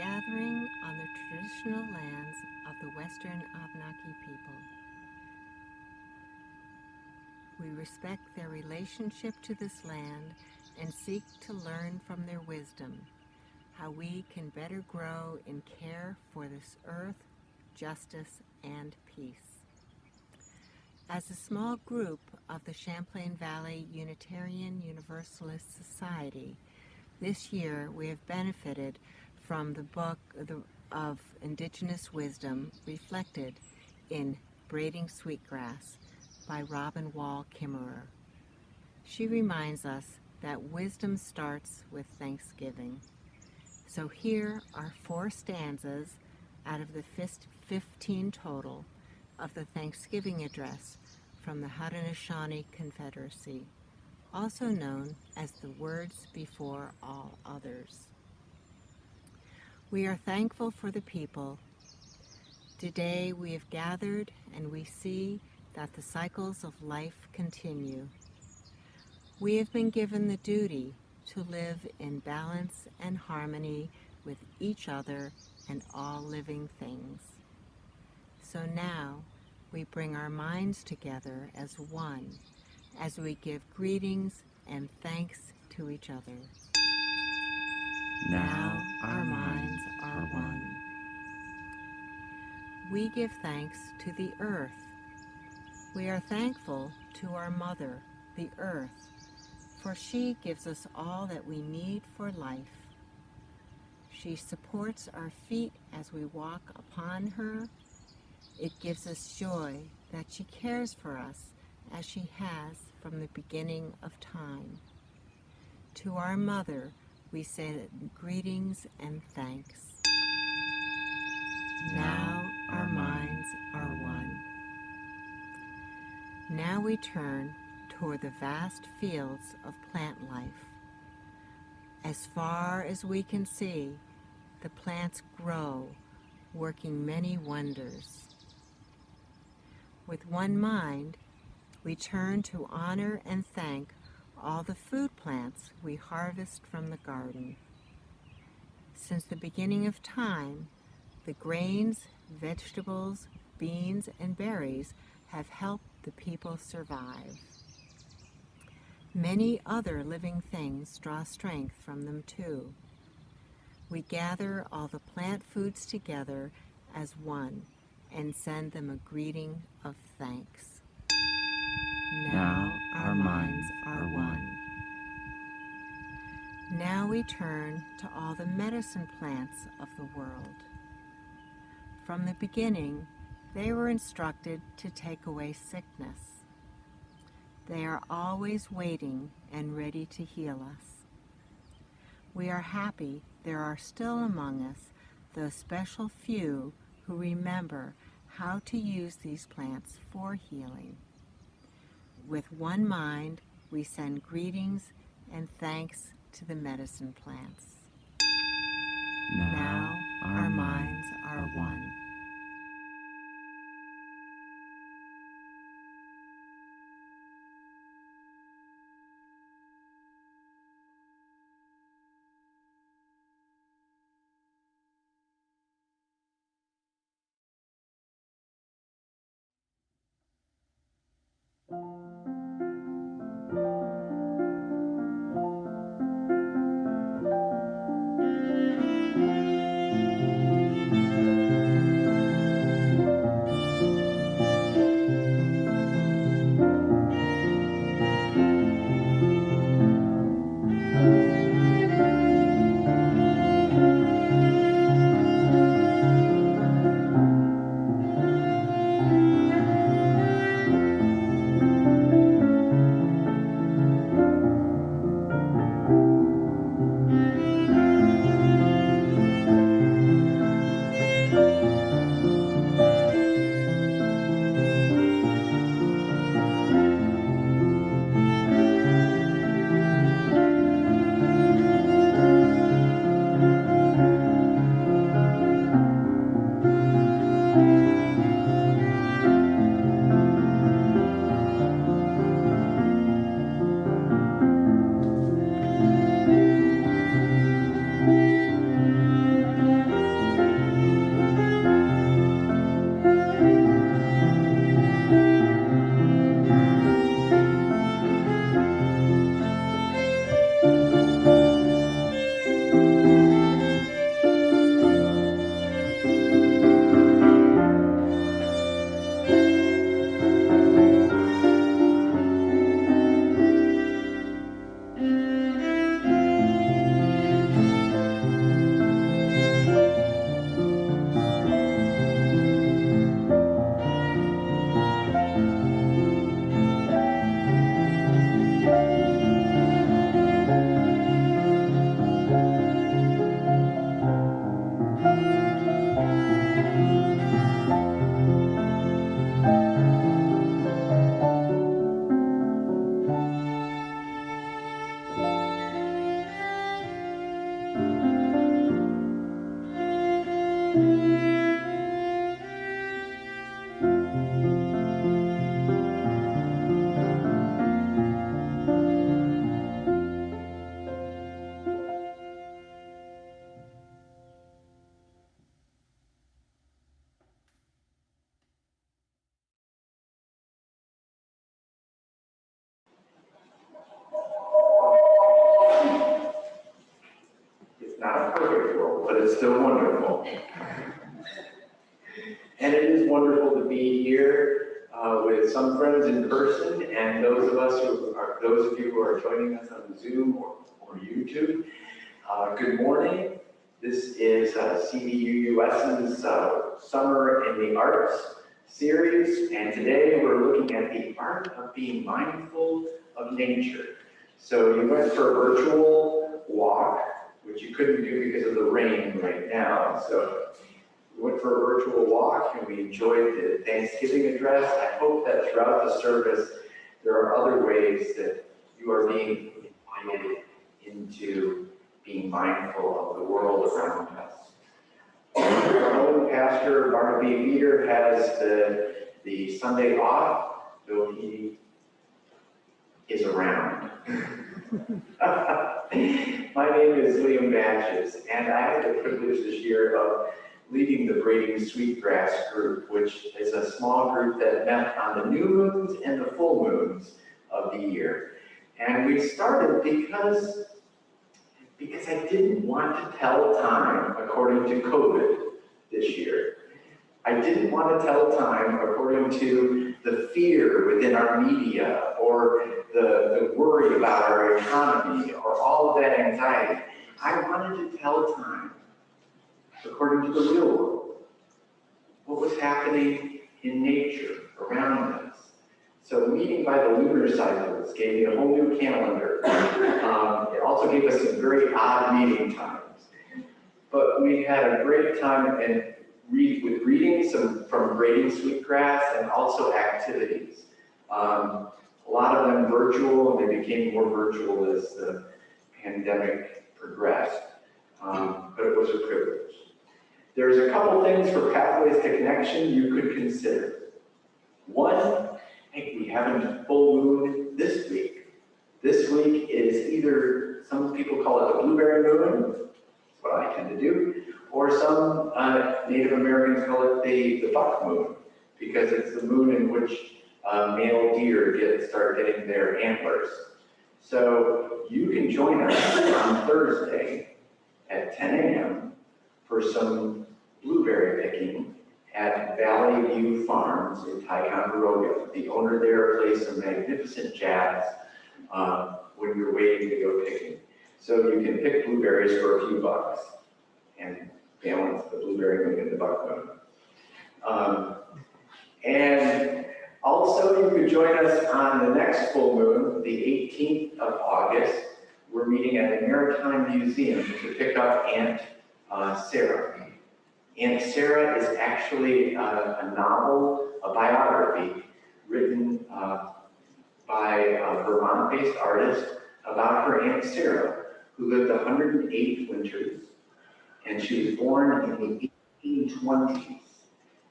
gathering on the traditional lands of the Western Abenaki people. We respect their relationship to this land and seek to learn from their wisdom how we can better grow in care for this earth, justice, and peace. As a small group of the Champlain Valley Unitarian Universalist Society, this year we have benefited from the book of Indigenous Wisdom reflected in Braiding Sweetgrass by Robin Wall Kimmerer. She reminds us that wisdom starts with thanksgiving. So here are 4 stanzas out of the 15 total of the Thanksgiving Address from the Haudenosaunee Confederacy, also known as the Words Before All Others. We are thankful for the people. Today we have gathered and we see that the cycles of life continue. We have been given the duty to live in balance and harmony with each other and all living things. So now we bring our minds together as one as we give greetings and thanks to each other. Now our minds are one. We give thanks to the earth. We are thankful to our mother, the earth, for she gives us all that we need for life. She supports our feet as we walk upon her. It gives us joy that she cares for us as she has from the beginning of time. To our mother, we say greetings and thanks. Now our minds are one. Now we turn toward the vast fields of plant life. As far as we can see, the plants grow, working many wonders. With one mind, we turn to honor and thank all the food plants we harvest from the garden. Since the beginning of time, the grains, vegetables, beans, and berries have helped the people survive. Many other living things draw strength from them too. We gather all the plant foods together as one and send them a greeting of thanks. Now our minds are one. Now we turn to all the medicine plants of the world. From the beginning, they were instructed to take away sickness. They are always waiting and ready to heal us. We are happy there are still among us those special few who remember how to use these plants for healing. With one mind, we send greetings and thanks to the medicine plants. Now our minds are one. it's still wonderful. And it is wonderful to be here with some friends in person, and those of you who are joining us on Zoom or YouTube. Good morning. This is CVUUS's Summer in the Arts series, and today we're looking at the art of being mindful of nature. So you went for a virtual walk, which you couldn't do because of the rain right now. So we went for a virtual walk and we enjoyed the Thanksgiving address. I hope that throughout the service there are other ways that you are being invited into being mindful of the world around us. Our own pastor, Barnaby Veeder, has the Sunday off, though he is around. My name is Liam Batches, and I had the privilege this year of leading the Braiding Sweetgrass group, which is a small group that met on the new moons and the full moons of the year. And we started because I didn't want to tell time according to COVID this year. I didn't want to tell time according to the fear within our media or the worry about our economy or all of that anxiety. I wanted to tell time according to the real world, what was happening in nature around us. So meeting by the lunar cycles gave me a whole new calendar. It also gave us some very odd meeting times. But we had a great time with reading from Braiding Sweetgrass and also activities. A lot of them virtual, and they became more virtual as the pandemic progressed. But it was a privilege. There's a couple things for Pathways to Connection you could consider. One, hey, we have a full moon this week. This week is either, some people call it the blueberry moon, that's what I tend to do, or some Native Americans call it the buck moon, because it's the moon in which male deer start getting their antlers. So you can join us on Thursday at 10 a.m. for some blueberry picking at Valley View Farms in Ticonderoga. The owner there plays some magnificent jazz when you're waiting to go picking. So you can pick blueberries for a few bucks and balance the blueberry moon and the buck moon. And also you could join us on the next full moon, the 18th of August. We're meeting at the Maritime Museum to pick up Aunt Sarah. Aunt Sarah is actually a novel, a biography written by a Vermont-based artist about her Aunt Sarah, who lived 108 winters, and she was born in the 1820s.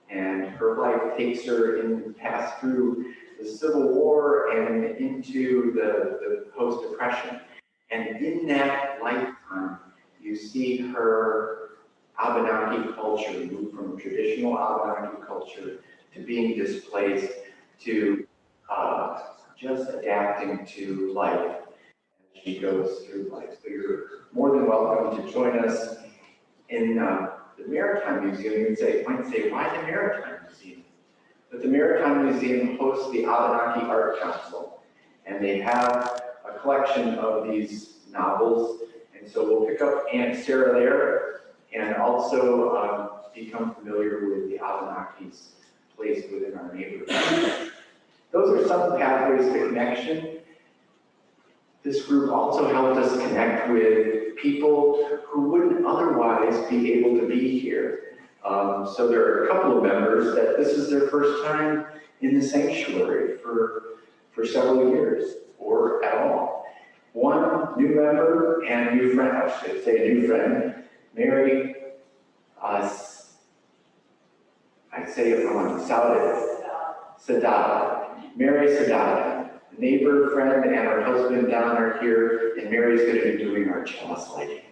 And her life takes her past through the Civil War and into the post-Depression. And in that lifetime, you see her Abenaki culture move from traditional Abenaki culture to being displaced to just adapting to life as she goes through life. So you're more than welcome to join us in the Maritime Museum. You might say, why the Maritime Museum? But the Maritime Museum hosts the Abenaki Art Council, and they have a collection of these novels. And so we'll pick up Aunt Sarah there, and also become familiar with the Abenaki's place within our neighborhood. Those are some pathways to connection. This group also helped us connect with people who wouldn't otherwise be able to be here. So there are a couple of members that this is their first time in the sanctuary for several years, or at all. One new member and new friend, I should say a new friend, Mary, I'd say it wrong, Sadada. Mary Sadada, neighbor, friend, and her husband Don are here, and Mary's going to be doing our chalice lighting.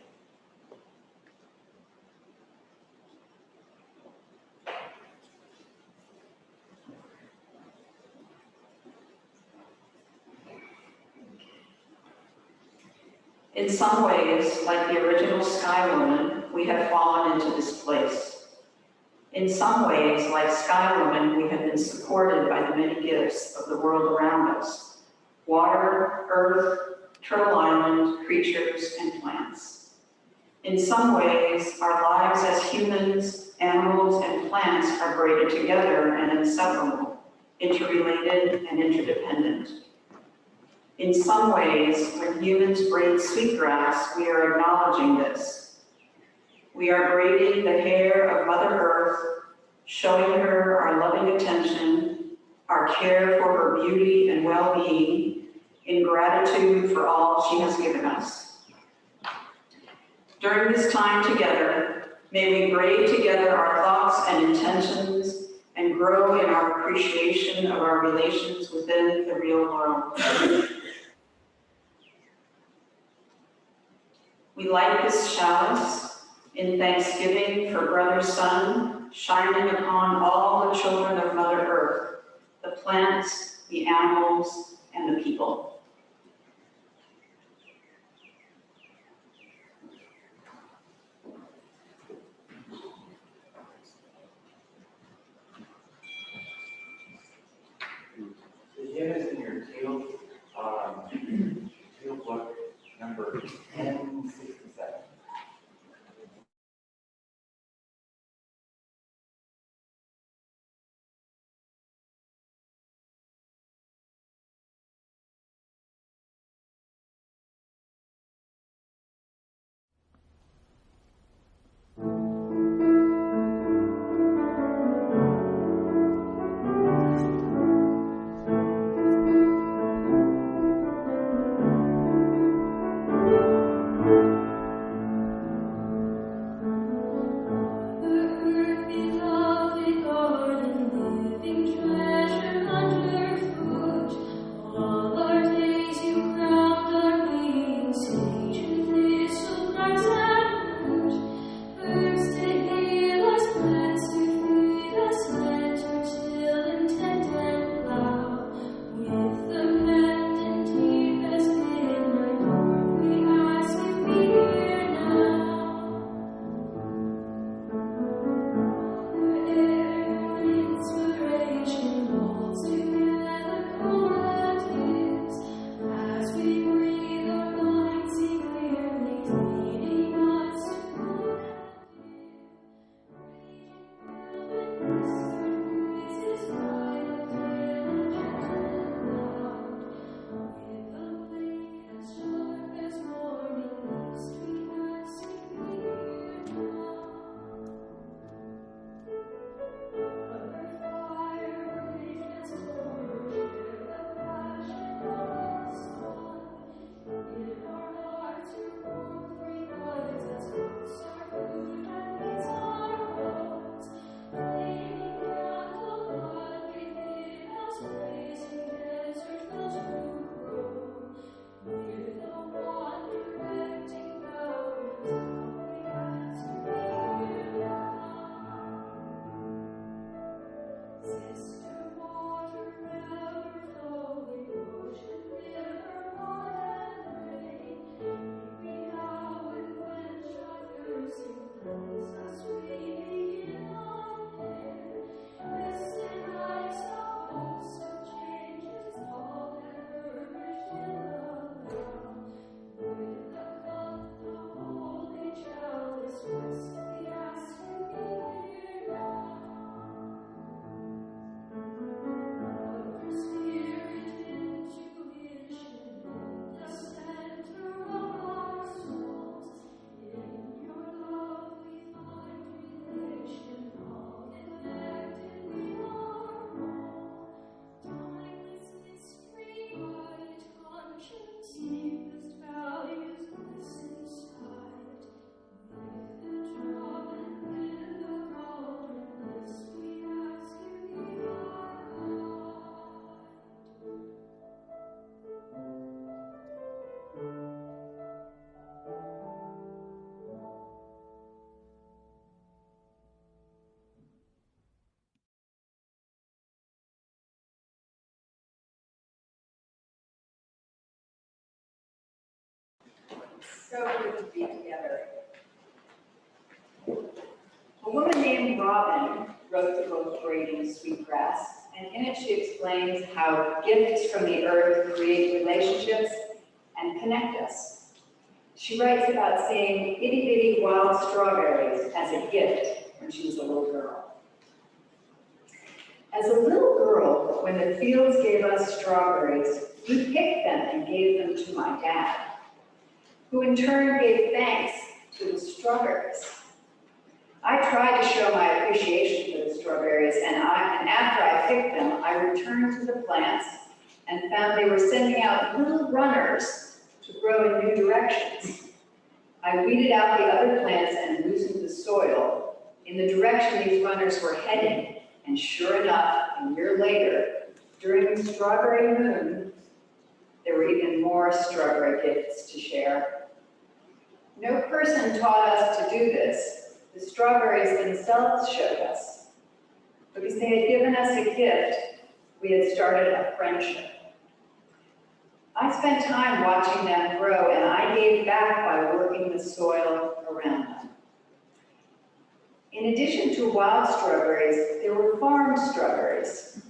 In some ways, like the original Sky Woman, we have fallen into this place. In some ways, like Sky Woman, we have been supported by the many gifts of the world around us: water, earth, Turtle Island, creatures, and plants. In some ways, our lives as humans, animals, and plants are braided together and inseparable, interrelated and interdependent. In some ways, when humans braid sweetgrass, we are acknowledging this. We are braiding the hair of Mother Earth, showing her our loving attention, our care for her beauty and well-being, in gratitude for all she has given us. During this time together, may we braid together our thoughts and intentions and grow in our appreciation of our relations within the real world. We light this chalice in thanksgiving for brother sun shining upon all the children of Mother Earth, the plants, the animals, and the people. The hymn is in your teal book, number 1067. So good to be together. A woman named Robin wrote the book Braiding Sweetgrass, and in it she explains how gifts from the earth create relationships and connect us. She writes about seeing itty-bitty wild strawberries as a gift when she was a little girl. As a little girl, when the fields gave us strawberries, we picked them and gave them to my dad, who in turn gave thanks to the strawberries. I tried to show my appreciation for the strawberries, and after I picked them, I returned to the plants and found they were sending out little runners to grow in new directions. I weeded out the other plants and loosened the soil in the direction these runners were heading, and sure enough, a year later, during the strawberry moon, there were even more strawberry gifts to share. No person taught us to do this. The strawberries themselves showed us. Because they had given us a gift, we had started a friendship. I spent time watching them grow, and I gave back by working the soil around them. In addition to wild strawberries, there were farm strawberries.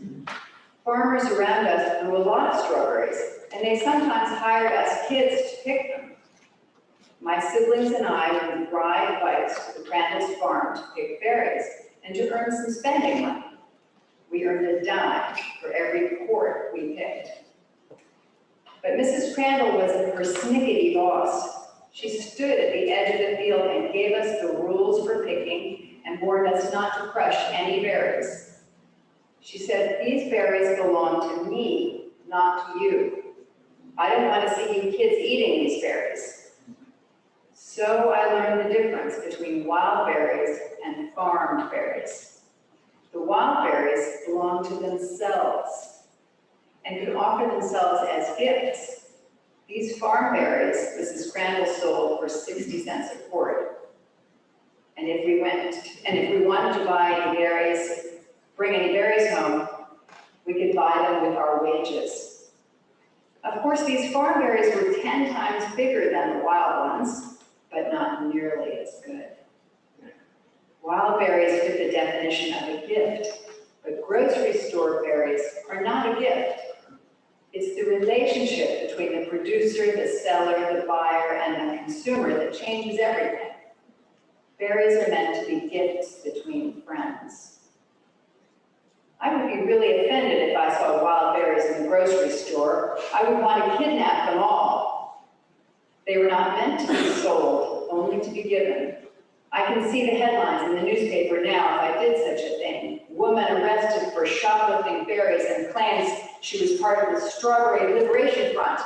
Farmers around us grew a lot of strawberries, and they sometimes hired us kids to pick them. My siblings and I would ride bikes to the Crandall's farm to pick berries and to earn some spending money. We earned a dime for every quart we picked. But Mrs. Crandall was a persnickety boss. She stood at the edge of the field and gave us the rules for picking and warned us not to crush any berries. She said, "These berries belong to me, not to you. I don't want to see you kids eating these berries." So I learned the difference between wild berries and farmed berries. The wild berries belong to themselves and could offer themselves as gifts. These farm berries, Mrs. Crandall sold for 60 cents a quart. And if we wanted to buy any berries, bring any berries home, we could buy them with our wages. Of course, these farm berries were 10 times bigger than the wild ones, but not nearly as good. Wild berries fit the definition of a gift, but grocery store berries are not a gift. It's the relationship between the producer, the seller, the buyer, and the consumer that changes everything. Berries are meant to be gifts between friends. I would be really offended if I saw wild berries in the grocery store. I would want to kidnap them all. They were not meant to be sold, only to be given. I can see the headlines in the newspaper now if I did such a thing. Woman arrested for shoplifting berries and claims she was part of the Strawberry Liberation Front.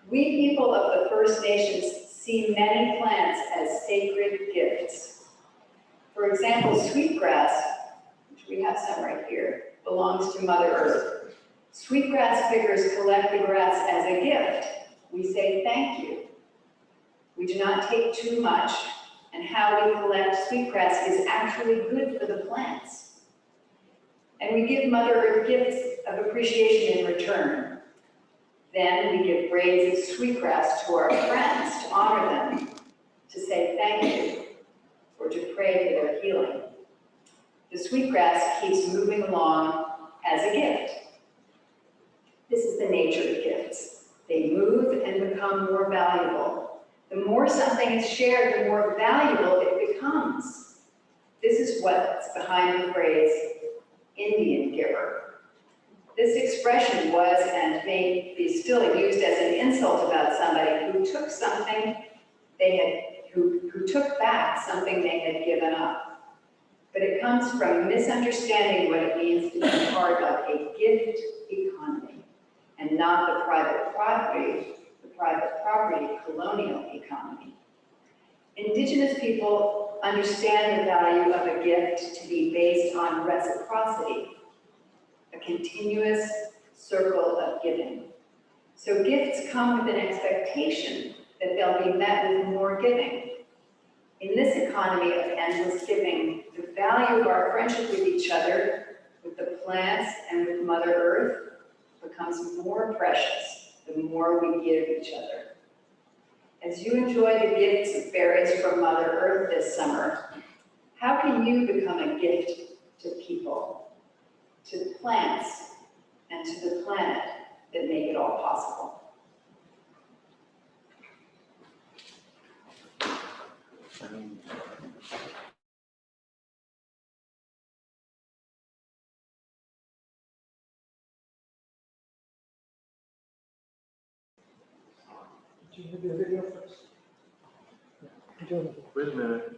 We people of the First Nations see many plants as sacred gifts. For example, sweetgrass, which we have some right here, belongs to Mother Earth. Sweetgrass pickers collect the grass as a gift. We say thank you. We do not take too much, and how we collect sweetgrass is actually good for the plants. And we give Mother Earth gifts of appreciation in return. Then we give braids of sweetgrass to our friends to honor them, to say thank you, or to pray for their healing. The sweetgrass keeps moving along as a gift. This is the nature of gifts. They move and become more valuable. The more something is shared, the more valuable it becomes. This is what's behind the phrase, Indian giver. This expression was and may be still used as an insult about somebody who took something who took back something they had given up. But it comes from misunderstanding what it means to be part of a gift economy and not the private property colonial economy. Indigenous people understand the value of a gift to be based on reciprocity, a continuous circle of giving. So gifts come with an expectation that they'll be met with more giving. In this economy of endless giving, the value of our friendship with each other, with the plants and with Mother Earth, becomes more precious the more we give each other. As you enjoy the gifts of berries from Mother Earth this summer, how can you become a gift to people, to plants, and to the planet that make it all possible? Do you have your video first? Wait a minute.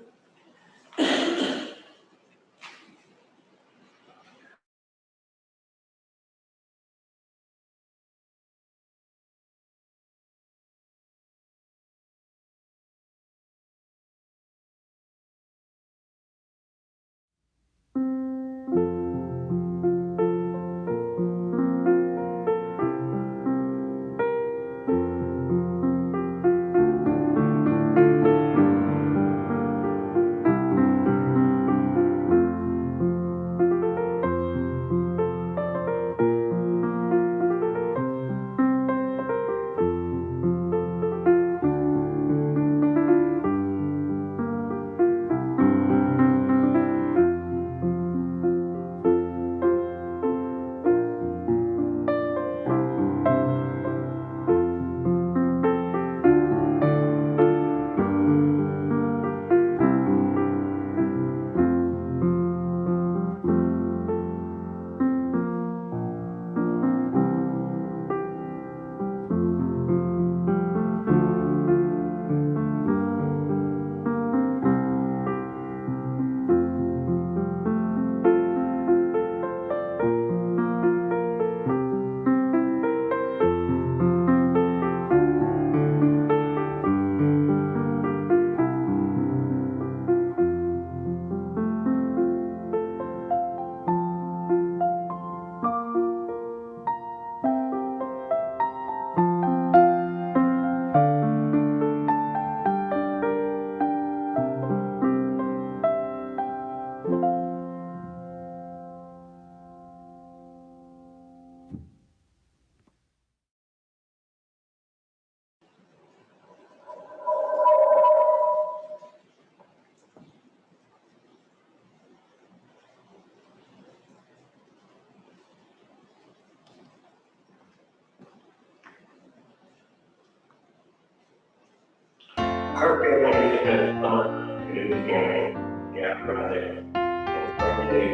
Our family spent summer in Unitarian Universalist and Sunday.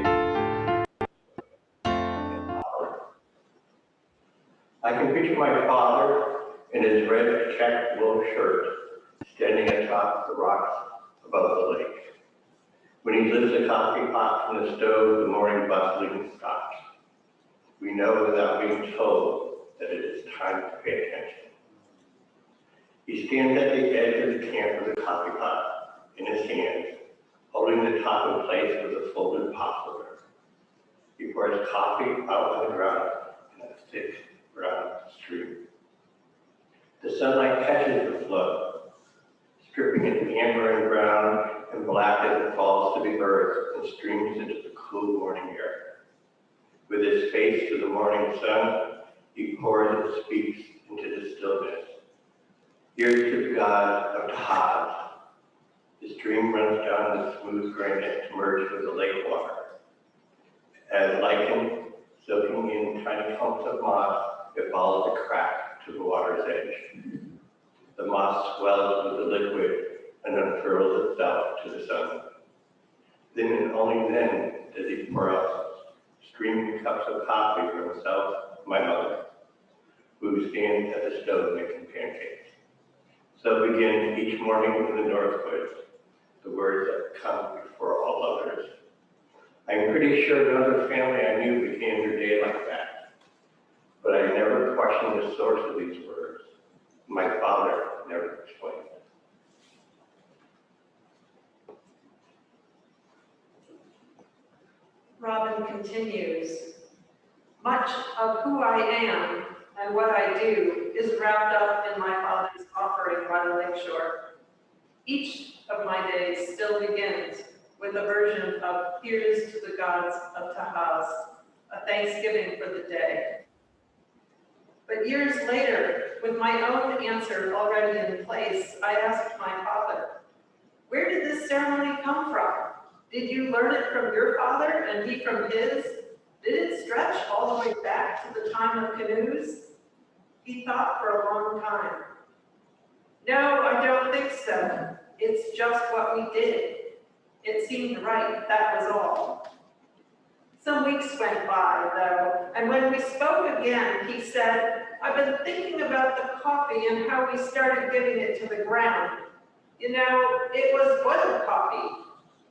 I can picture my father in his red checked wool shirt standing atop the rocks above the lake. When he lifts a coffee pot from the stove, the morning bustling stops. We know without being told that it is time to pay attention. He stands at the edge of the camp with a coffee pot in his hands, holding the top in place with a folded poplar. He pours coffee out on the ground in a thick brown stream. The sunlight catches the flow, stripping it amber and brown and black as it falls to the earth and streams into the cool morning air. With his face to the morning sun, he pours and speaks into the stillness. Here's to the God of Tahaz. The stream runs down the smooth granite to merge with the lake water. As lichen soaking in tiny clumps of moss, it follows a crack to the water's edge. The moss swells with the liquid and unfurls itself to the sun. Then and only then does he pour out streaming cups of coffee for himself, my mother, who stands at the stove making pancakes. So begins each morning in the Northwoods, the words that come before all others. I'm pretty sure no other family I knew began their day like that, but I never questioned the source of these words. My father never explained. Robin continues, much of who I am and what I do is wrapped up in my father's offering by the lakeshore. Each of my days still begins with a version of Here's to the Gods of Tahaz, a thanksgiving for the day. But years later, with my own answer already in place, I asked my father, where did this ceremony come from? Did you learn it from your father and he from his? Did it stretch all the way back to the time of canoes? He thought for a long time. No, I don't think so. It's just what we did. It seemed right, that was all. Some weeks went by, though, and when we spoke again, he said, I've been thinking about the coffee and how we started giving it to the ground. You know, it was boiled coffee.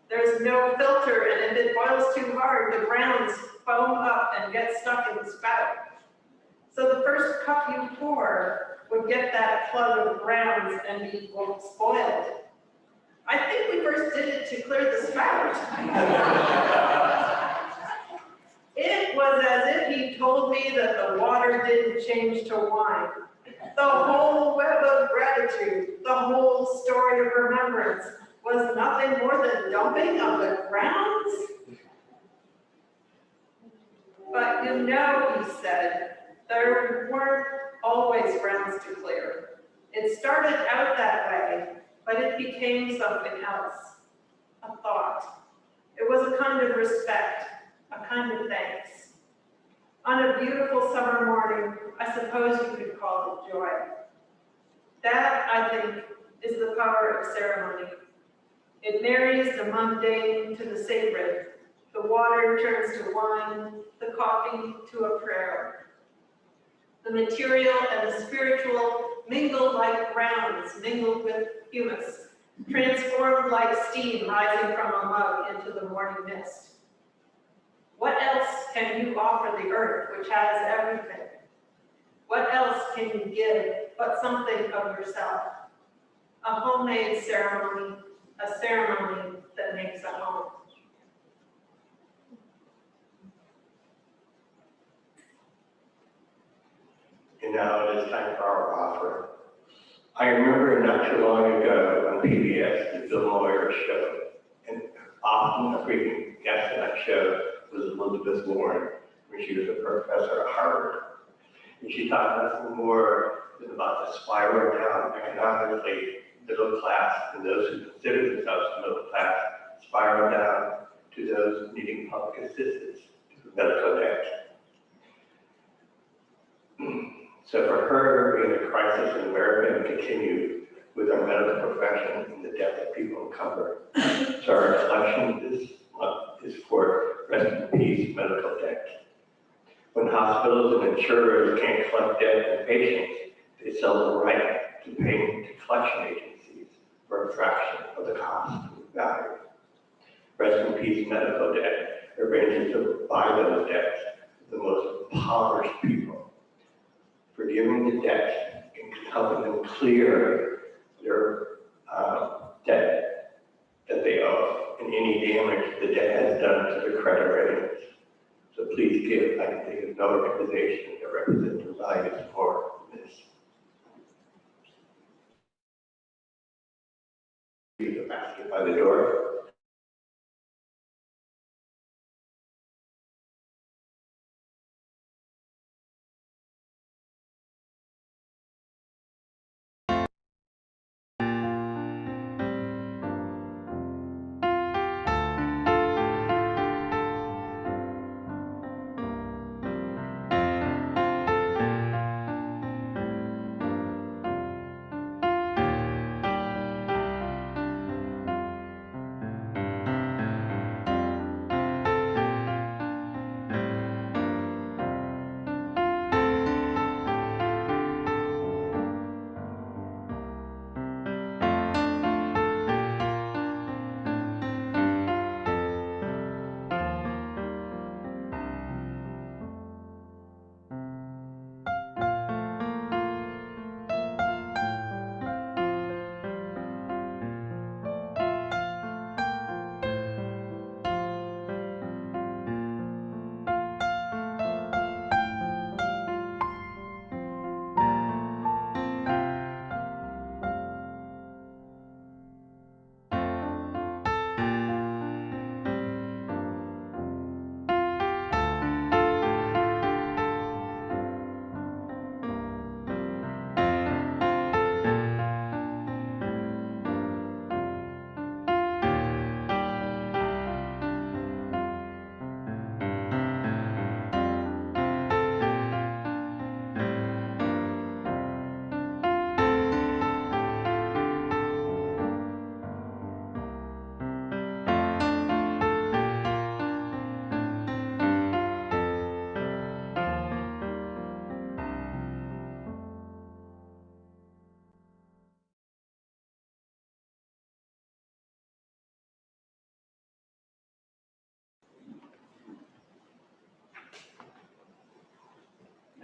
There's no filter, and if it boils too hard, the grounds foam up and get stuck in the spout. So the first cup you pour would get that plug of grounds and be spoiled. I think we first did it to clear the spout. It was as if he told me that the water didn't change to wine. The whole web of gratitude, the whole story of remembrance was nothing more than dumping of the grounds. But you know, he said, there weren't always grounds to clear. It started out that way, but it became something else, a thought. It was a kind of respect, a kind of thanks. On a beautiful summer morning, I suppose you could call it joy. That, I think, is the power of ceremony. It marries the mundane to the sacred. The water turns to wine, the coffee to a prayer. The material and the spiritual mingle like grounds mingled with humus, transformed like steam rising from a mug into the morning mist. What else can you offer the earth, which has everything? What else can you give but something of yourself? A homemade ceremony, a ceremony that makes a home. And now it is time for our offer. I remember not too long ago on PBS, the Bill Moyer show, and often a frequent guest on that show was Elizabeth Warren, when she was a professor at Harvard. And she taught nothing more than about the spiral down economically, middle class, and those who consider themselves middle class, spiral down to those needing public assistance to medical debt. So for her, being a crisis in America and continue with our medical profession and the death that people encumber. So our collection this month is for rest in peace medical debt. When hospitals and insurers can't collect debt from patients, they sell the right to payment to collection agencies for a fraction of the cost and value. Rest in peace medical debt arranges to buy those debts to the most impoverished people, forgiving the debt and helping them clear their debt that they owe and any damage the debt has done to their credit ratings. So please give. I can think of no organization that represents the values more than this. Leave the basket by the door.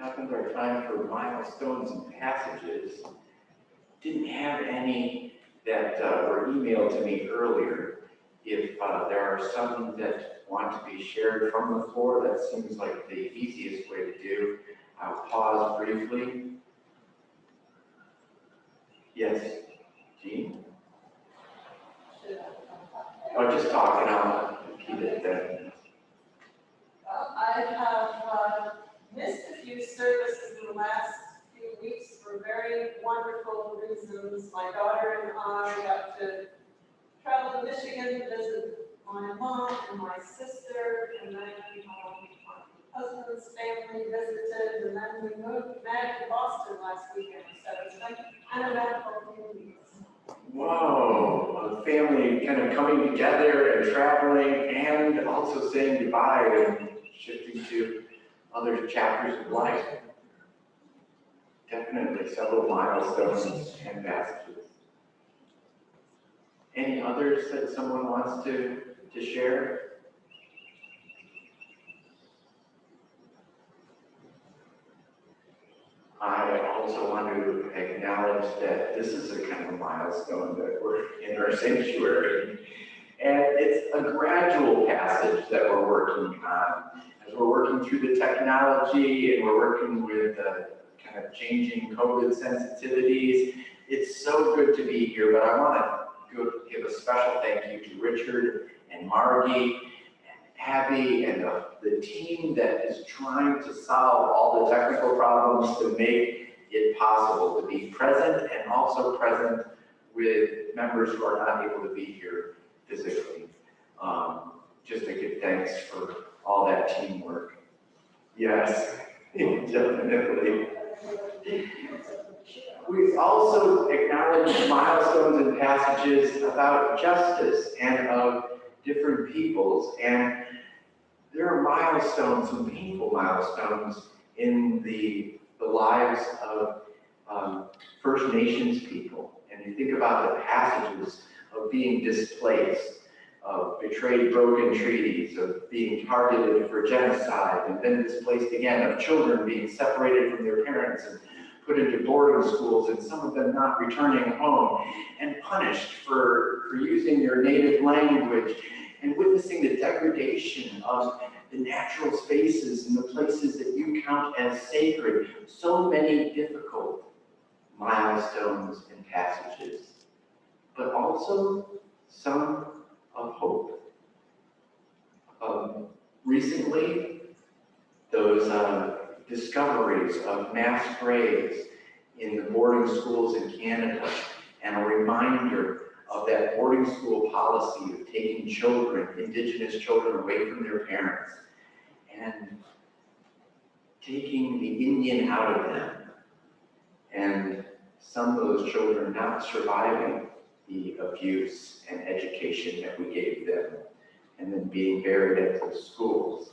happens our time for milestones and passages. Didn't have any that were emailed to me earlier. If there are some that want to be shared from the floor, that seems like the easiest way to do. I'll pause briefly. Yes, Jean? Oh, just talk and I'll repeat it then. I have missed a few services in the last few weeks for very wonderful reasons. My daughter and I got to travel to Michigan to visit my mom and my sister, and then my husband's family visited, and then we moved back to Boston last weekend, so it's like uneventful few weeks. Whoa, a family kind of coming together and traveling and also saying goodbye and shifting to other chapters of life. Definitely several milestones and passages. Any others that someone wants to share? I also want to acknowledge that this is a kind of milestone that we're in our sanctuary. And it's a gradual passage that we're working on. As we're working through the technology and we're working with kind of changing COVID sensitivities, it's so good to be here. But I want to give a special thank you to Richard and Margie and Abby and the team that is trying to solve all the technical problems to make it possible to be present and also present with members who are not able to be here physically. Just to give thanks for all that teamwork. Yes, definitely. We also acknowledge milestones and passages about justice and of different peoples. And there are milestones, some painful milestones in the lives of First Nations people. And you think about the passages of being displaced, of betrayed, broken treaties, of being targeted for genocide, and then displaced again, of children being separated from their parents and put into boarding schools, and some of them not returning home, and punished for using their native language, and witnessing the degradation of the natural spaces and the places that you count as sacred. So many difficult milestones and passages, but also some of hope. Recently, those discoveries of mass graves in the boarding schools in Canada, and a reminder of that boarding school policy of taking children, Indigenous children, away from their parents and taking the Indian out of them, and some of those children not surviving the abuse and education that we gave them, and then being buried at those schools.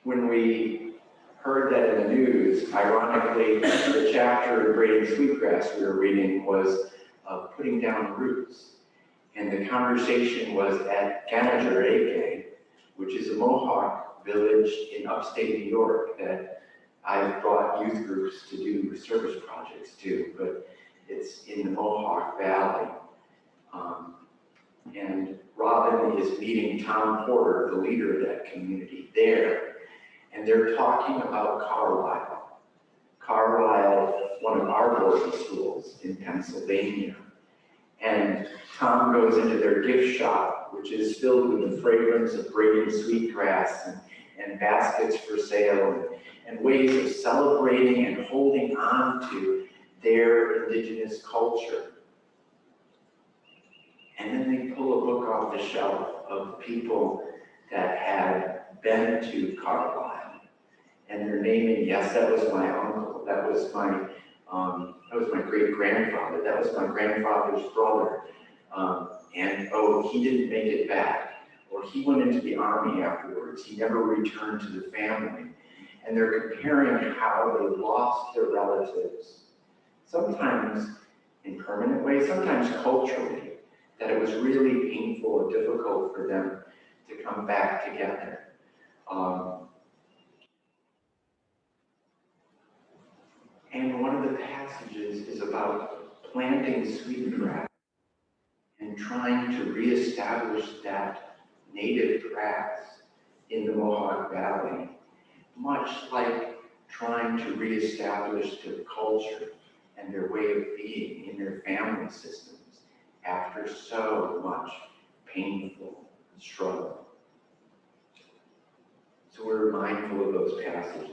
When we heard that in the news, ironically, the chapter in Braiding Sweetgrass we were reading was putting down roots. And the conversation was at Ganagerake, which is a Mohawk village in upstate New York that I've brought youth groups to do service projects to, but it's in the Mohawk Valley. And Robin is meeting Tom Porter, the leader of that community there. And they're talking about Carlisle. Carlisle, one of our boarding schools in Pennsylvania. And Tom goes into their gift shop, which is filled with the fragrance of braiding sweetgrass and baskets for sale and ways of celebrating and holding on to their indigenous culture. And then they pull a book off the shelf of people that had been to Carlisle, and they're naming, yes, that was my uncle, that was my great-grandfather, that was my grandfather's brother, and oh, he didn't make it back, or he went into the army afterwards, he never returned to the family. And they're comparing how they lost their relatives, sometimes in permanent ways, sometimes culturally, that it was really painful and difficult for them to come back together. And one of the passages is about planting sweetgrass and trying to reestablish that native grass in the Mohawk Valley, much like trying to reestablish their culture and their way of being in their family systems after so much painful struggle. So we're mindful of those passages.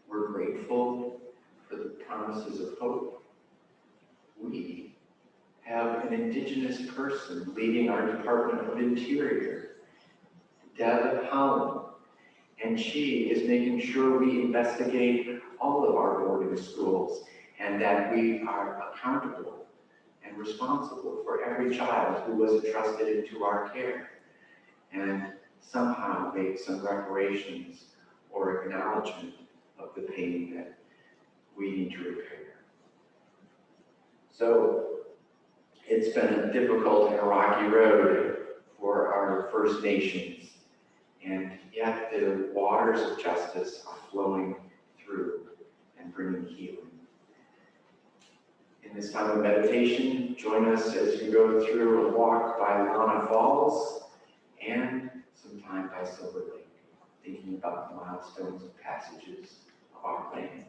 We're grateful for the promises of hope. We have an Indigenous person leading our Department of Interior, Deb Holland, and she is making sure we investigate all of our boarding schools and that we are accountable and responsible for every child who was entrusted into our care, and somehow make some reparations or acknowledgement of the pain that we need to repair. So it's been a difficult and a rocky road for our First Nations, and yet the waters of justice are flowing through and bringing healing. In this time of meditation, join us as we go through a walk by Lana Falls and some time by Silver Lake, thinking about the milestones and passages of our land.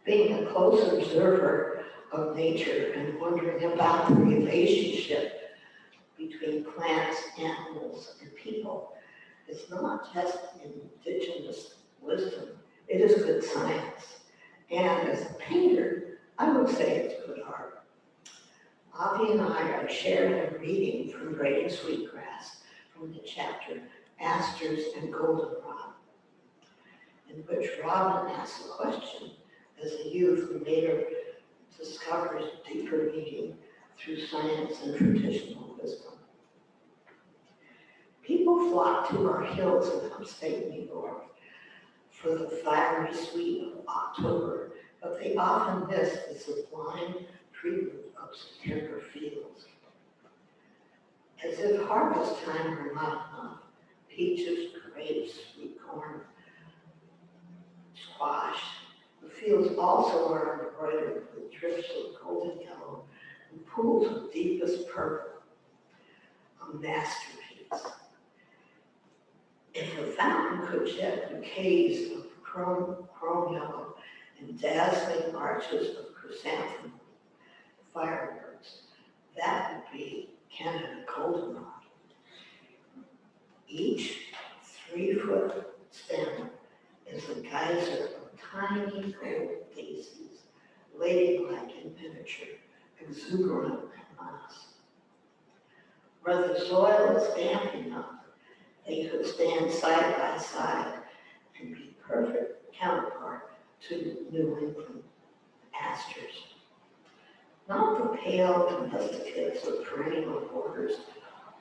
Being a close observer of nature and wondering about the relationship between plants, animals, and people is not just indigenous wisdom, it is good science. And as a painter, I would say it's good art. Avi and I are sharing a reading from Braiding Sweetgrass from the chapter Asters and Goldenrod, in which Robin asks a question as a youth who later discovers deeper meaning through science and traditional wisdom. People flock to our hills in upstate New York for the fiery sweet of October, but they often miss the sublime prelude of September fields. As if harvest time were not enough, peaches, grapes, sweet corn, squash. The fields also are embroidered with drips of golden yellow and pools of deepest purple, a masterpiece. If a fountain could jet bouquets of chrome yellow and dazzling arches of chrysanthemum fireworks, that would be Canada goldenrod. Each 3-foot stem is a geyser of tiny gold daisies, ladylike in miniature, exuberant and mass. Where the soil is damp enough, they could stand side by side and be perfect counterpart to New England asters. Not the pale domesticates of perennial borders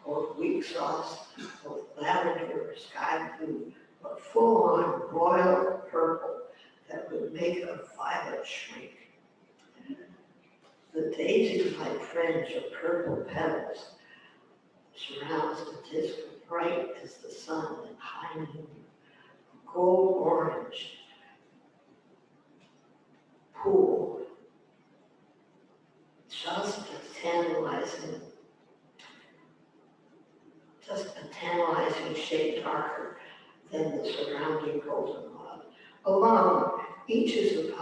or weak sauce of lavender or sky blue, but full-on royal purple that would make a violet shrink. The daisy-like fringe of purple petals surrounds a disc bright as the sun at high noon, a gold orange pool, just a tantalizing shade darker than the surrounding goldenrod. Alone, each is a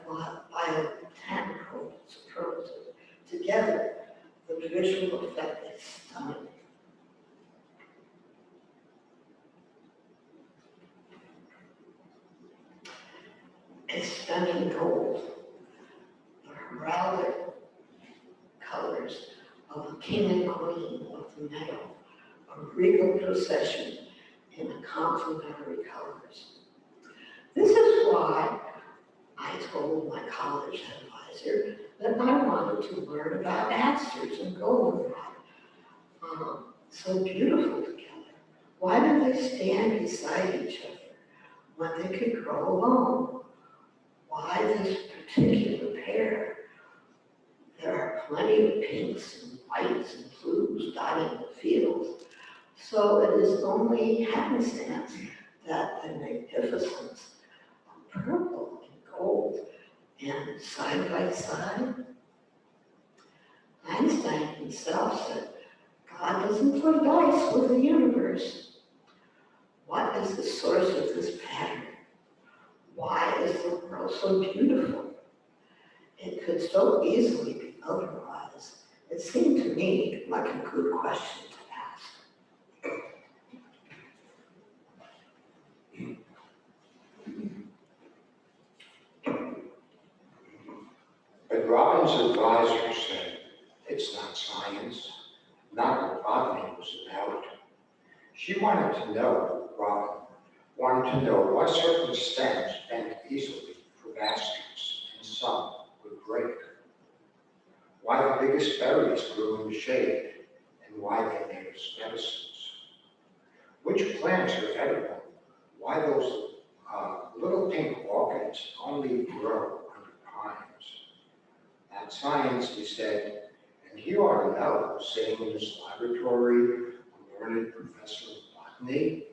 botanical superlative. Together, the visual effect is stunning. It's stunning gold, the heraldic colors of the king and queen of the meadow, a regal procession in complementary colors. This is why I told my college advisor that I wanted to learn about asters and goldenrod. So beautiful together. Why do they stand beside each other when they could grow alone? Why this particular pair? There are plenty of pinks and whites and blues dotting the fields, so it is only happenstance that the magnificence of purple and gold and side by side. Einstein himself said, God doesn't play dice with the universe. What is the source of this pattern? Why is the world so beautiful? It could so easily be otherwise. It seemed to me like a good question to ask. But Robin's advisor said, it's not science, not what botany was about. She wanted to know, Robin wanted to know why certain stems bent easily for baskets and some would break. Why the biggest berries grew in the shade and why they made us medicines. Which plants are edible, why those little pink orchids only grow under pines. That's science, he said, and you ought to know, sitting in this laboratory, a learned professor of botany.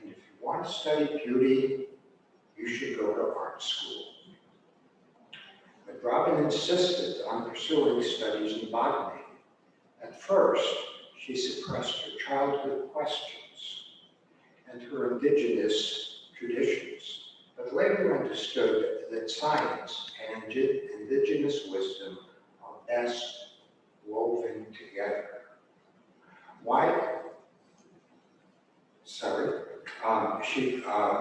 And if you want to study beauty, you should go to art school. But Robin insisted on pursuing studies in botany. At first, she suppressed her childhood questions and her indigenous traditions, but later understood that science and indigenous wisdom are best woven together.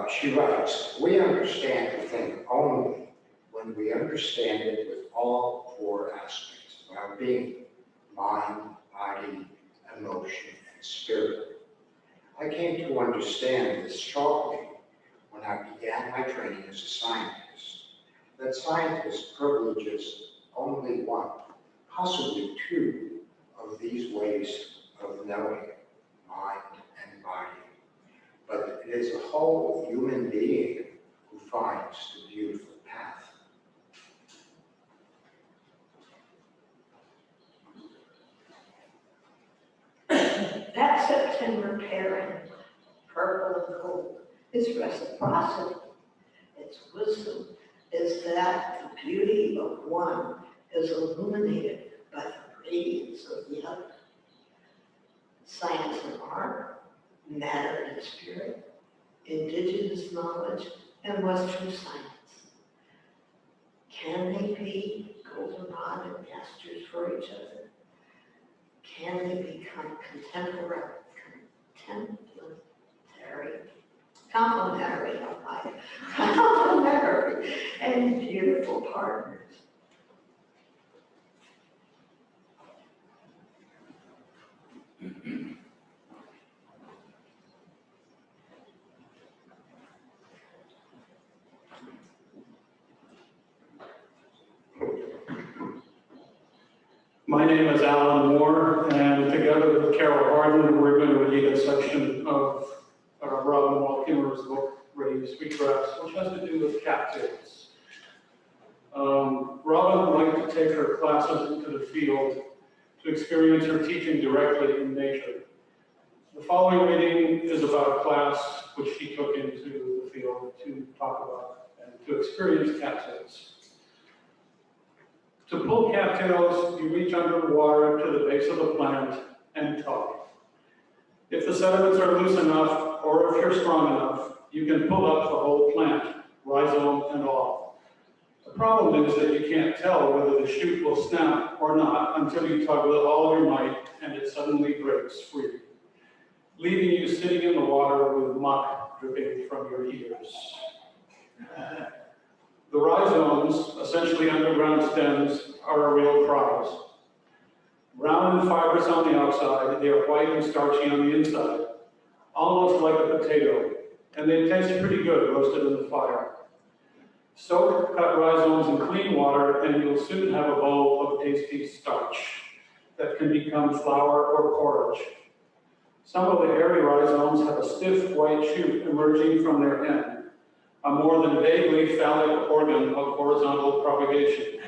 She writes, we understand the thing only when we understand it with all four aspects of our being: mind, body, emotion, and spirit. I came to understand this shortly when I began my training as a scientist, that scientist privileges only one, possibly two, of these ways of knowing mind and body. But it is a whole human being who finds the beautiful path. That September pairing, purple and gold, is reciprocity. Its wisdom is that the beauty of one is illuminated by the radiance of the other. Science and art, matter and spirit, indigenous knowledge, and Western science. Can they be goldenrod ambassadors for each other? Can they become complementary and beautiful partners? My name is Alan Moore, and together with Carol Harden, we're going to read a section of Robin Wall Kimmerer's book, Raising Sweetgrass, which has to do with cattails. Robin would like to take her classes into the field to experience her teaching directly in nature. The following reading is about a class which she took into the field to talk about and to experience cattails. To pull cattails, you reach under the water to the base of the plant and tug. If the sediments are loose enough, or if you're strong enough, you can pull up the whole plant, rhizome and all. The problem is that you can't tell whether the shoot will snap or not until you tug with all your might and it suddenly breaks free, leaving you sitting in the water with muck dripping from your ears. The rhizomes, essentially underground stems, are a real prize. Round and fibrous on the outside, they are white and starchy on the inside, almost like a potato, and they taste pretty good roasted in the fire. Soak cut rhizomes in clean water, and you'll soon have a bowl of tasty starch that can become flour or porridge. Some of the hairy rhizomes have a stiff white shoot emerging from their end, a more than vaguely phallic organ of horizontal propagation.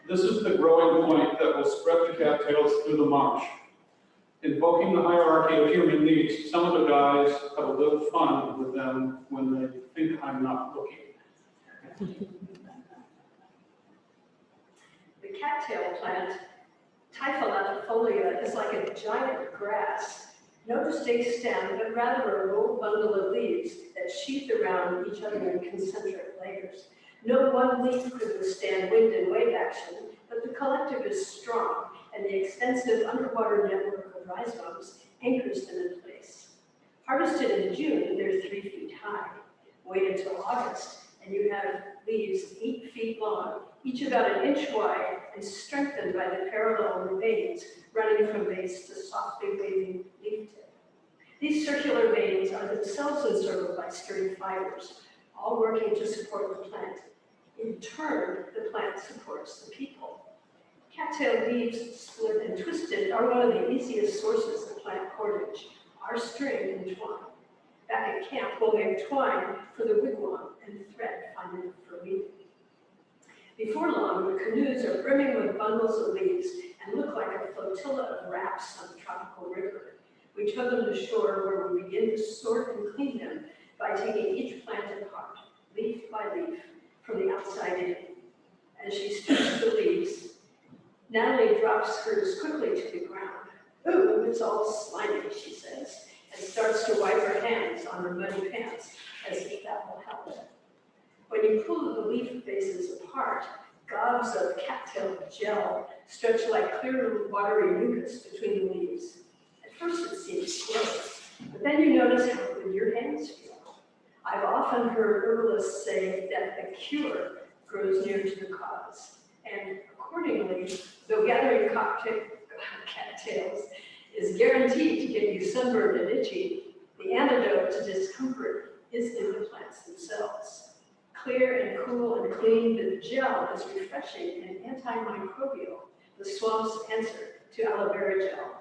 This is the growing point that will spread the cattails through the marsh. Invoking the hierarchy of human needs, some of the guys have a little fun with them when they think I'm not looking. The cattail plant, Typha latifolia, is like a giant grass. No distinct stem, but rather a rolled bundle of leaves that sheath around each other in concentric layers. No one leaf could withstand wind and wave action, but the collective is strong, and the extensive underwater network of rhizomes anchors them in place. Harvested in June, they're 3 feet high. Wait until August, and you have leaves 8 feet long, each about an inch wide, and strengthened by the parallel veins running from base to softly waving leaf tip. These circular veins are themselves encircled by sturdy fibers, all working to support the plant. In turn, the plant supports the people. Cattail leaves, split and twisted, are one of the easiest sources of plant cordage, our string and twine. Back at camp, we'll make twine for the wigwam and thread fine enough for weaving. Before long, the canoes are brimming with bundles of leaves and look like a flotilla of rafts on a tropical river. We tow them to shore where we begin to sort and clean them by taking each plant apart, leaf by leaf, from the outside in. As she strips the leaves, Natalie drops hers quickly to the ground. "Ooh, it's all slimy," she says, and starts to wipe her hands on her muddy pants as if that will help. When you pull the leaf bases apart, gobs of cattail gel stretch like clear watery mucus between the leaves. At first it seems gross, but then you notice how good your hands feel. I've often heard herbalists say that the cure grows near to the cause, and accordingly, though gathering cattails is guaranteed to get you sunburned and itchy, the antidote to discomfort is in the plants themselves. Clear and cool and clean, the gel is refreshing and antimicrobial, the swamp's answer to aloe vera gel.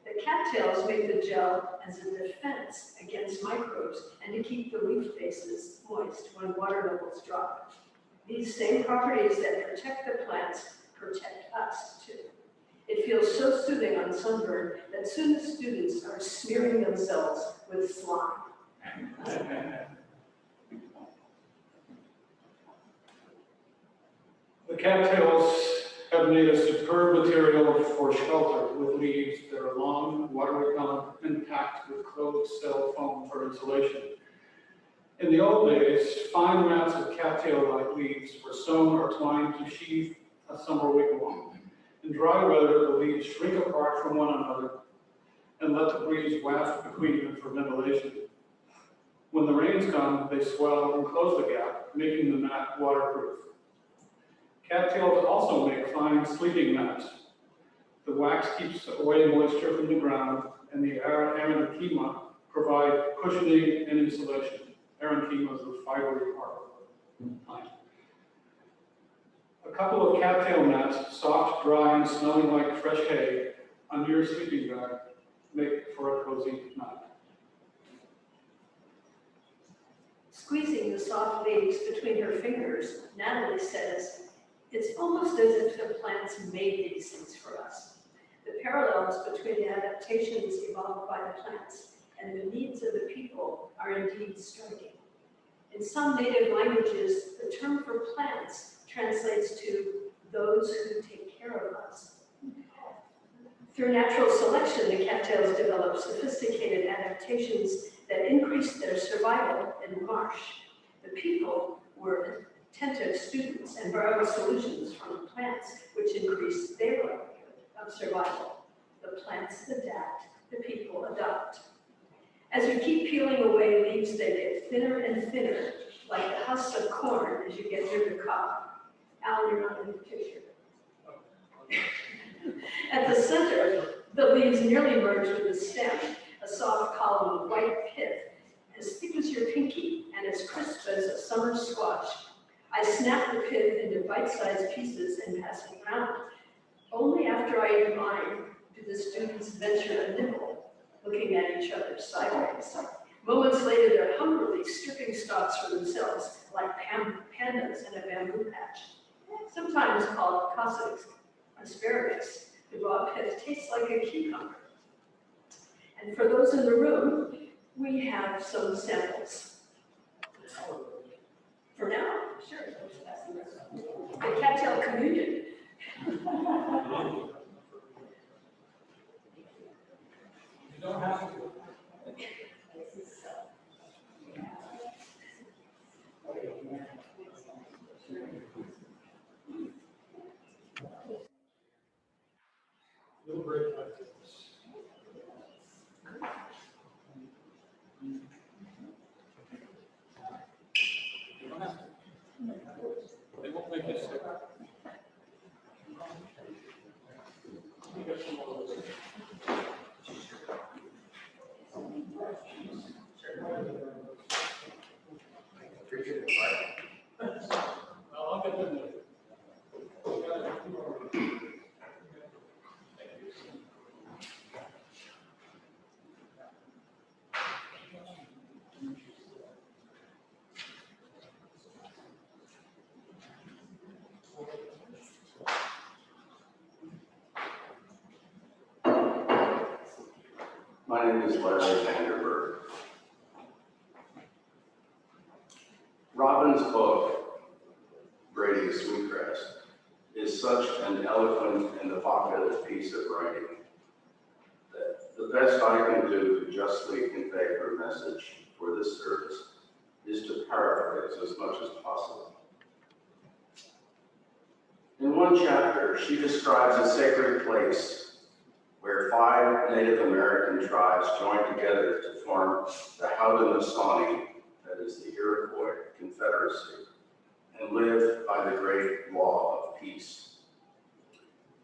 The cattails make the gel as a defense against microbes and to keep the leaf bases moist when water levels drop. These same properties that protect the plants protect us too. It feels so soothing on sunburn that soon the students are smearing themselves with slime. The cattails have made a superb material for shelter with leaves that are long, water repellent, and packed with closed cell foam for insulation. In the old days, fine mats of cattail-like leaves were sewn or twined to sheathe a summer wigwam. In dry weather, the leaves shrink apart from one another and let the breeze waft between them for ventilation. When the rains come, they swell and close the gap, making the mat waterproof. Cattails also make fine sleeping mats. The wax keeps away moisture from the ground, and the Aranthema provide cushioning and insulation. Aranthema is the fibery part of the plant. A couple of cattail mats, soft, dry, and smelling like fresh hay, under your sleeping bag, make for a cozy mat. Squeezing the soft leaves between her fingers, Natalie says, it's almost as if the plants made these things for us. The parallels between the adaptations evolved by the plants and the needs of the people are indeed striking. In some native languages, the term for plants translates to those who take care of us. Through natural selection, the cattails developed sophisticated adaptations that increased their survival in marsh. The people were attentive students and borrowed solutions from plants, which increased their likelihood of survival. The plants adapt, the people adopt. As you keep peeling away leaves, they get thinner and thinner, like the husks of corn as you get near the cob. Al, you're not in the picture. At the center, the leaves nearly merge with the stem, a soft column of white pith, as thick as your pinky and as crisp as a summer squash. I snap the pith into bite-sized pieces and pass it around. Only after I eat mine do the students venture a nibble, looking at each other sideways. Moments later, they're hungrily stripping stalks for themselves, like pandas in a bamboo patch. Sometimes called Cossack asparagus, the raw pith tastes like a cucumber. And for those in the room, we have some samples. For now, sure. The cattail communion. You don't have to. Little break like this. You don't have to. They won't make you sick. You got some more of those. Well, I'll get them later. My name is Larry Vanderberg. Robin's book, Braiding Sweetgrass, is such an eloquent and evocative piece of writing that the best I can do to justly convey her message for this service is to paraphrase as much as possible. In one chapter, she describes a sacred place where 5 Native American tribes joined together to form the Haudenosaunee, that is the Iroquois Confederacy, and live by the great law of peace.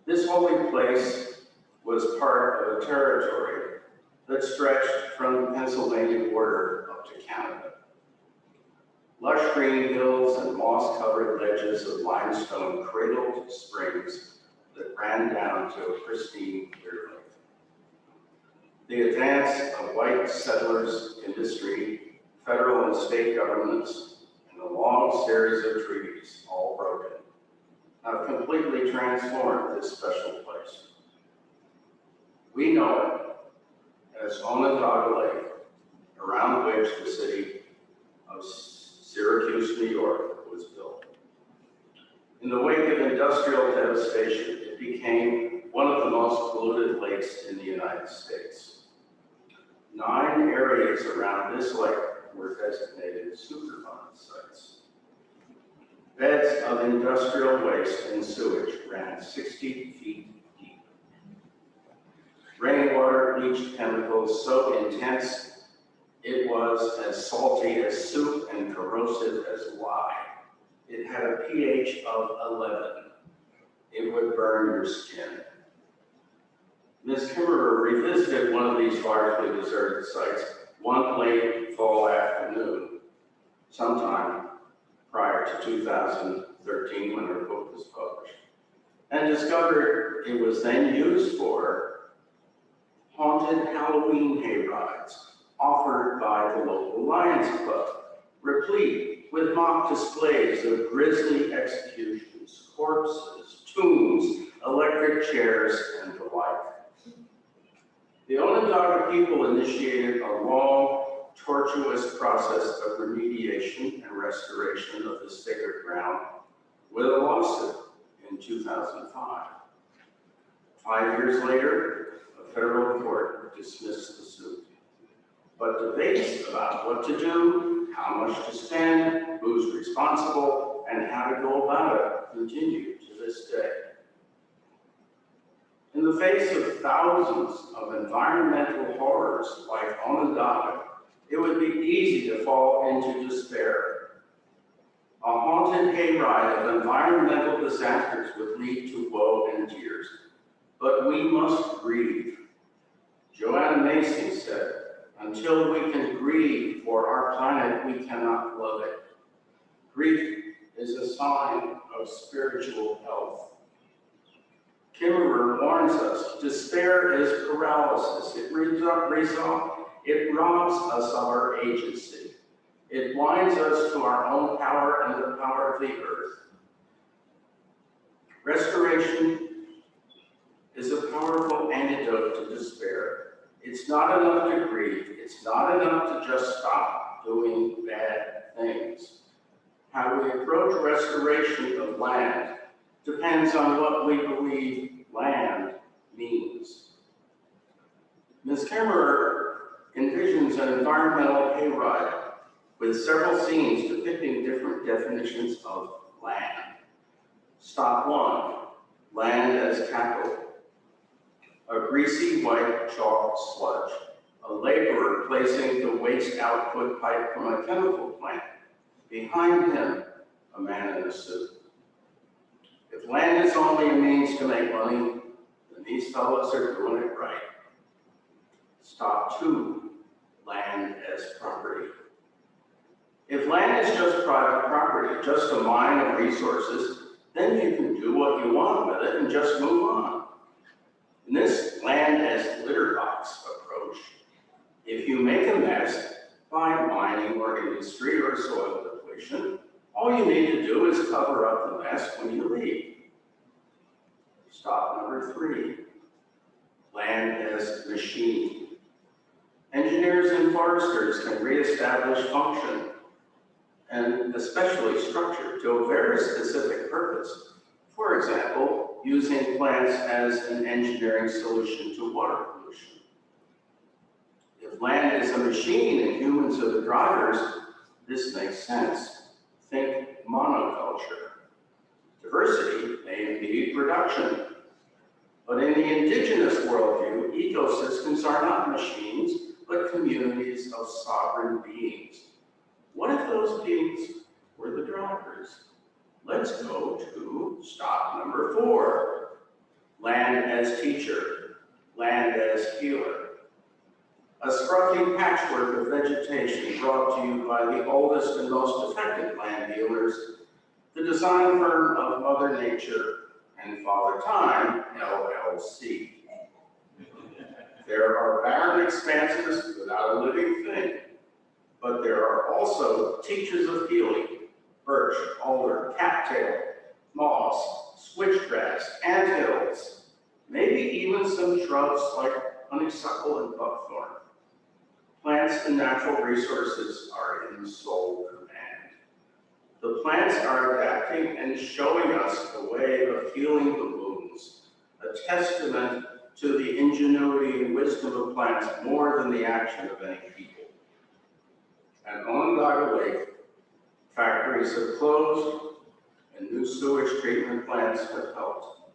This holy place was part of a territory that stretched from the Pennsylvania border up to Canada. Lush green hills and moss-covered ledges of limestone cradled springs that ran down to a pristine clear lake. The advance of white settlers, industry, federal and state governments, and a long series of treaties, all broken, have completely transformed this special place. We know it as Onondaga Lake, around which the city of Syracuse, New York was built. In the wake of industrial devastation, it became one of the most polluted lakes in the United States. 9 areas around this lake were designated Superfund sites. Beds of industrial waste and sewage ran 60 feet deep. Rainwater leached chemicals so intense it was as salty as soup and corrosive as lye. It had a pH of 11. It would burn your skin. Ms. Kimmerer revisited one of these largely deserted sites one late fall afternoon, sometime prior to 2013 when her book was published, and discovered it was then used for haunted Halloween hayrides offered by the local Lions Club, replete with mock displays of grisly executions, corpses, tombs, electric chairs, and the like. The Onondaga people initiated a long, tortuous process of remediation and restoration of the sacred ground with a lawsuit in 2005. 5 years later, a federal court dismissed the suit. But debates about what to do, how much to spend, who's responsible, and how to go about it continue to this day. In the face of thousands of environmental horrors like Onondaga, it would be easy to fall into despair. A haunted hayride of environmental disasters would lead to woe and tears. But we must grieve. Joanna Macy said, "Until we can grieve for our planet, we cannot love it." Grief is a sign of spiritual health. Kimmerer warns us, despair is paralysis. It robs us of our agency. It blinds us to our own power and the power of the earth. Restoration is a powerful antidote to despair. It's not enough to grieve. It's not enough to just stop doing bad things. How we approach restoration of land depends on what we believe land means. Ms. Kimmerer envisions an environmental hayride with several scenes depicting different definitions of land. Stop 1, land as capital. A greasy white chalk sludge, a laborer placing the waste output pipe from a chemical plant. Behind him, a man in a suit. If land is only a means to make money, then these fellows are doing it right. Stop 2, land as property. If land is just private property, just a mine of resources, then you can do what you want with it and just move on. In this land as litter box approach, if you make a mess by mining or industry or soil depletion, all you need to do is cover up the mess when you leave. Stop number 3, land as machine. Engineers and foresters can reestablish function, and especially structure, to a very specific purpose. For example, using plants as an engineering solution to water pollution. If land is a machine and humans are the drivers, this makes sense. Think monoculture. Diversity may impede production. But in the indigenous worldview, ecosystems are not machines, but communities of sovereign beings. What if those beings were the drivers? Let's go to stop number 4. Land as teacher, land as healer. A scruffy patchwork of vegetation brought to you by the oldest and most effective land healers, the design firm of Mother Nature and Father Time, LLC. There are barren expanses without a living thing, but there are also teachers of healing: birch, alder, cattail, moss, switchgrass, anthills, maybe even some shrubs like honeysuckle and buckthorn. Plants and natural resources are in sole command. The plants are adapting and showing us a way of healing the wounds, a testament to the ingenuity and wisdom of plants more than the action of any people. At Onondaga Lake, factories have closed and new sewage treatment plants have helped.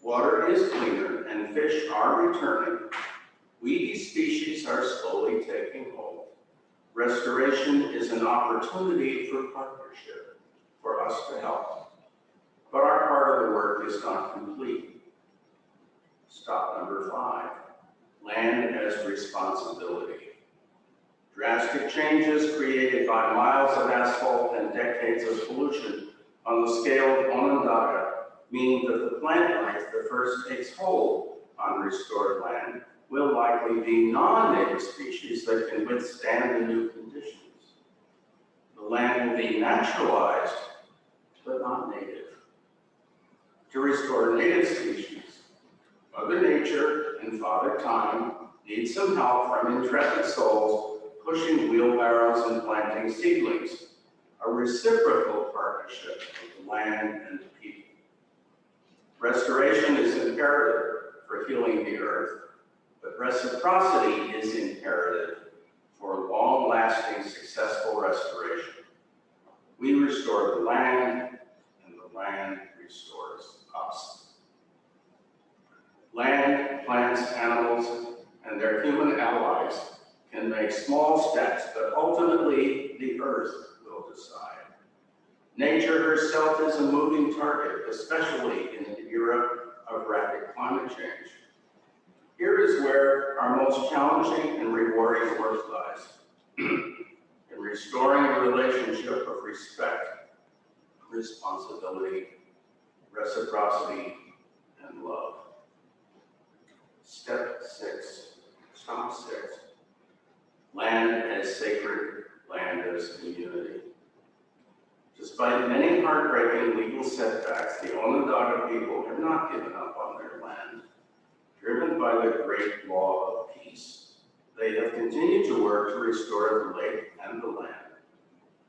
Water is cleaner and fish are returning. Weedy species are slowly taking hold. Restoration is an opportunity for partnership, for us to help. But our part of the work is not complete. Stop number 5, land as responsibility. Drastic changes created by miles of asphalt and decades of pollution on the scale of Onondaga mean that the plant life that first takes hold on restored land will likely be non-native species that can withstand the new conditions. The land will be naturalized, but not native. To restore native species, Mother Nature and Father Time need some help from intrepid souls pushing wheelbarrows and planting seedlings, a reciprocal partnership of the land and the people. Restoration is imperative for healing the earth, but reciprocity is imperative for long-lasting, successful restoration. We restore the land, and the land restores us. Land, plants, animals, and their human allies can make small steps, but ultimately the earth will decide. Nature herself is a moving target, especially in an era of rapid climate change. Here is where our most challenging and rewarding work lies, in restoring a relationship of respect, responsibility, reciprocity, and love. Step 6, stop 6, land as sacred, land as community. Despite many heartbreaking legal setbacks, the Onondaga people have not given up on their land. Driven by the great law of peace, they have continued to work to restore the lake and the land.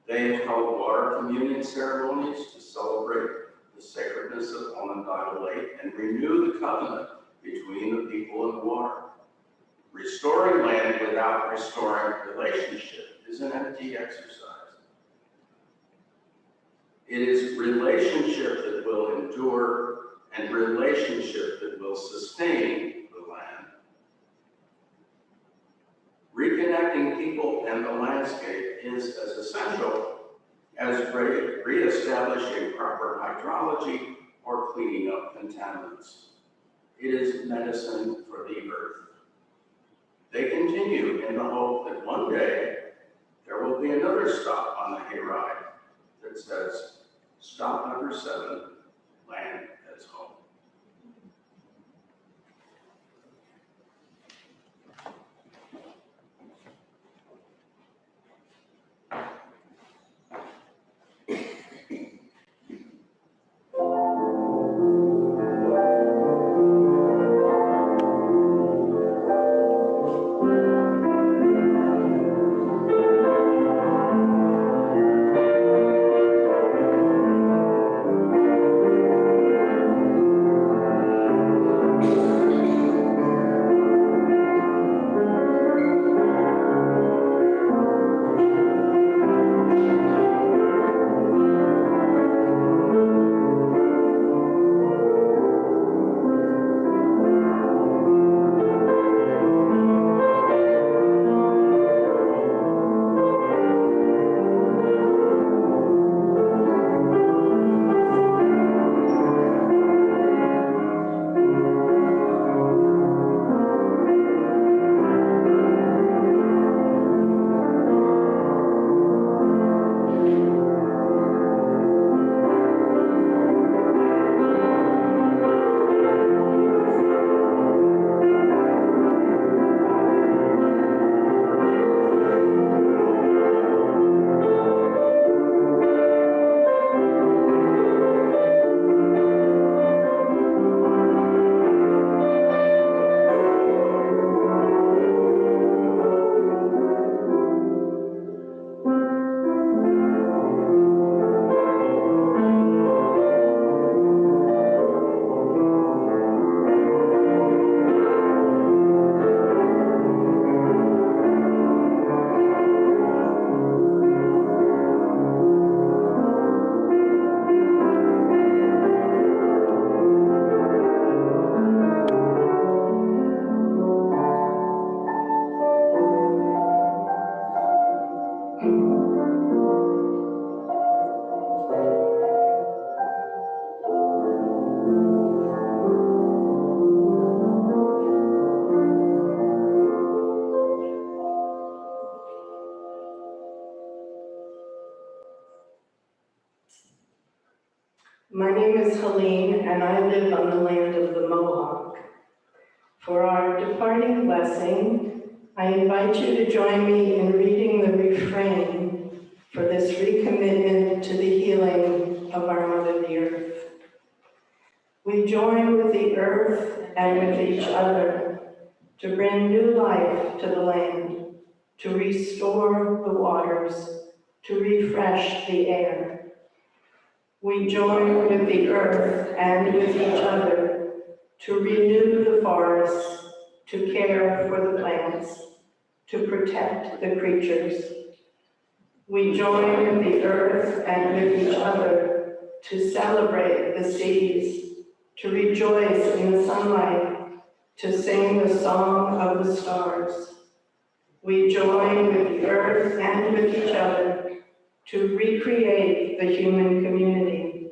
They have held water communion ceremonies to celebrate the sacredness of Onondaga Lake and renew the covenant between the people and the water. Restoring land without restoring relationship is an empty exercise. It is relationship that will endure and relationship that will sustain the land. Reconnecting people and the landscape is as essential as reestablishing proper hydrology or cleaning up contaminants. It is medicine for the earth. They continue in the hope that one day there will be another stop on the hayride that says, stop number 7, land as home. My name is Helene, and I live on the land of the Mohawk. For our departing blessing, I invite you to join me in reading the refrain for this recommitment to the healing of our Mother the Earth. We join with the earth and with each other to bring new life to the land, to restore the waters, to refresh the air. We join with the earth and with each other to renew the forests, to care for the plants, to protect the creatures. We join with the earth and with each other to celebrate the seas, to rejoice in the sunlight, to sing the song of the stars. We join with the earth and with each other to recreate the human community,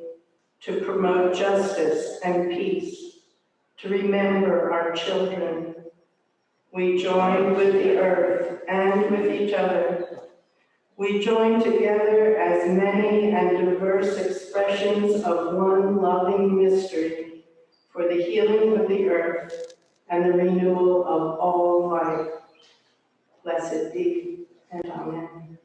to promote justice and peace, to remember our children. We join with the earth and with each other. We join together as many and diverse expressions of one loving mystery for the healing of the earth and the renewal of all life. Blessed be, and amen.